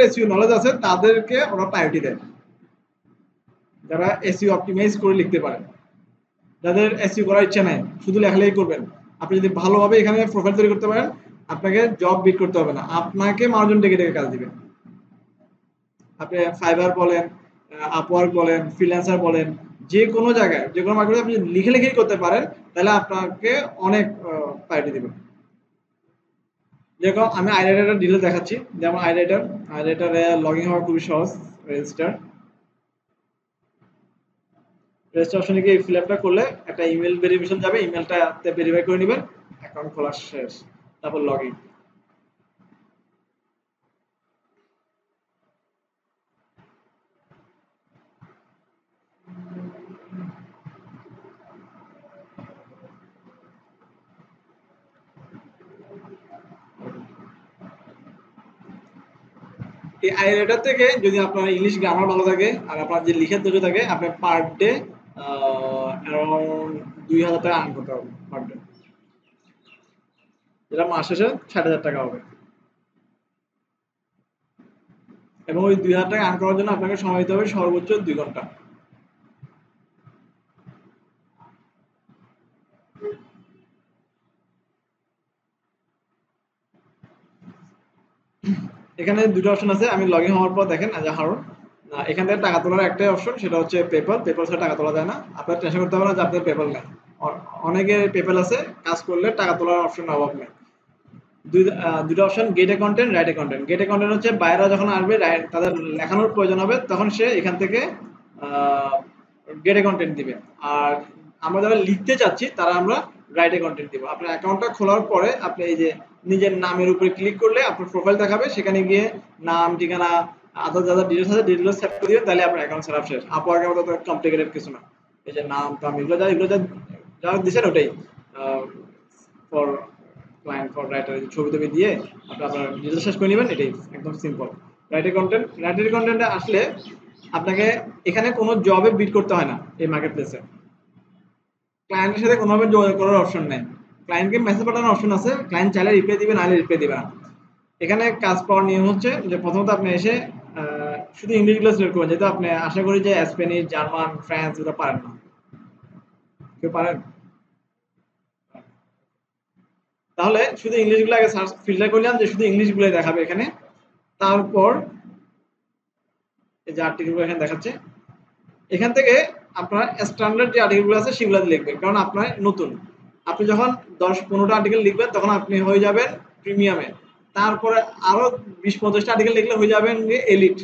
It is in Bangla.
এসইও নলেজ আছে তাদেরকে ওরা প্রায়োরিটি দেয়, যারা এসইও অপটিমাইজ করে লিখতে পারে। যাদের এসইও করার ইচ্ছা নাই, শুধু লেখালেখি করবেন, আপনি যদি ভালোভাবে এখানে প্রোফাইল তৈরি করতে পারেন, আপনাকে জব বিট করতে হবে না, আপনাকে মানুষজন ডেকে ডেকে কাজ দিবে। আপনি ফাইবার বলেন, আপওয়ার্ক বলেন, ফ্রিল্যান্সার বলেন, যে কোনো জায়গায় যে কোনো মার্কেটে আপনি লিখে লিখেই করতে পারেন, তাহলে আপনাকে অনেক প্রায়োরিটি দিবে। যেরকম আমি আইরাইটার ডিটেইলস দেখাচ্ছি। যেমন আইরাইটারে লগ ইন হওয়া খুবই সহজ। রেজিস্টার অপশনে গিয়ে ফিল আপটা করলে একটা ইমেল ভেরিফিকেশন যাবে, ইমেলটাতে ভেরিফাই করে নেবেন, অ্যাকাউন্ট খোলা শেষ। তারপর লগ ইন। এই আইরাইটার থেকে যদি আপনার ইংলিশ গ্রামার ভালো থাকে আর আপনার যে লিখার ধৈর্য থাকে, আপনি পার ডে অ্যারাউন্ড 2000 টাকা আর্ন করতে পারবেন পার ডে, যেটা মাস শেষে 60,000 টাকা হবে। এবং ওই 2000 টাকা আর্ন করার জন্য আপনাকে সময় দিতে হবে সর্বোচ্চ 2 ঘন্টা। এখানে দুটো অপশন আছে। আমি লগ ইন হওয়ার পর দেখেন হারুন, এখান থেকে টাকা তোলার একটাই অপশন, সেটা হচ্ছে পেপ্যাল। পেপ্যাল ছাড়া টাকা তোলা যায় না। আপনার টেনশন করতে হবে না যে আপনার পেপ্যাল নেই। অনেকের পেপ্যাল আছে, কাজ করলে টাকা তোলার অপশন অভাব নেই। দুটো option, gate A content, write a content. Gate A content হচ্ছে বাইরা যখন আসবে, তাদের লেখানোর প্রয়োজন হবে, তখন সে এখান থেকে গেট এ কন্টেন্ট দিবে। আর আমরা যারা লিখতে চাচ্ছি তারা আমরা রাইট এ কন্টেন্ট দিব। আপনার অ্যাকাউন্টটা খোলার পরে আপনি এই যে নিজের নামের উপরে ক্লিক করলে আপনার প্রোফাইল দেখাবে, সেখানে গিয়ে নাম, ঠিকানা, আদার যারা ডিটেলস আছে ডিটেলস সেট করে দিবেন, তাহলে আপনার অ্যাকাউন্ট সেটআপ শেষ। আপওয়ার্কের মতো কমপ্লিকেটেড কিছু না। এই যে নাম টাম এগুলো যা দিচ্ছেন ওটাই ফর ক্লায়েন্ট, ফর রাইটার, ছবি টবি দিয়ে আপনি আপনার ডিটেলস শেষ করে নেবেন, এটাই একদম সিম্পল। রাইটের কন্টেন্টে আসলে আপনাকে এখানে কোনো জবে বিট করতে হয় না। এই মার্কেট প্লেসে ক্লায়েন্টের সাথে কোনোভাবে যোগাযোগ করার অপশন নেই। ক্লায়েন্টকে মেসেজ পাঠানোর অপশন আছে, ক্লায়েন্ট চাইলে রিপ্লাই দিবে, নাহলে রিপ্লাই দিবে না। এখানে কাজ পাওয়ার নিয়ম হচ্ছে যে প্রথমত আপনি এসে শুধু ইংলিশগুলো সিলেক্ট করবেন, যেহেতু আপনি আশা করি যে স্প্যানিশ, জার্মান, ফ্রান্স এগুলো পারেন না। কেউ পারেন? তাহলে শুধু ইংলিশগুলো আগে সার্চ ফিল্টার করলাম যে শুধু ইংলিশগুলোই দেখাবে এখানে। তারপর এই যে আর্টিকেলগুলো এখানে দেখাচ্ছে, এখান থেকে আপনার স্ট্যান্ডার্ড যে আর্টিকেলগুলো আছে সেগুলো লিখবেন, কারণ আপনার নতুন। আপনি যখন 10-15টা আর্টিকেল লিখবেন তখন আপনি হয়ে যাবেন প্রিমিয়ামে। তারপরে আরো 20-50টা আর্টিকেল লিখলে হয়ে যাবেন এলিট।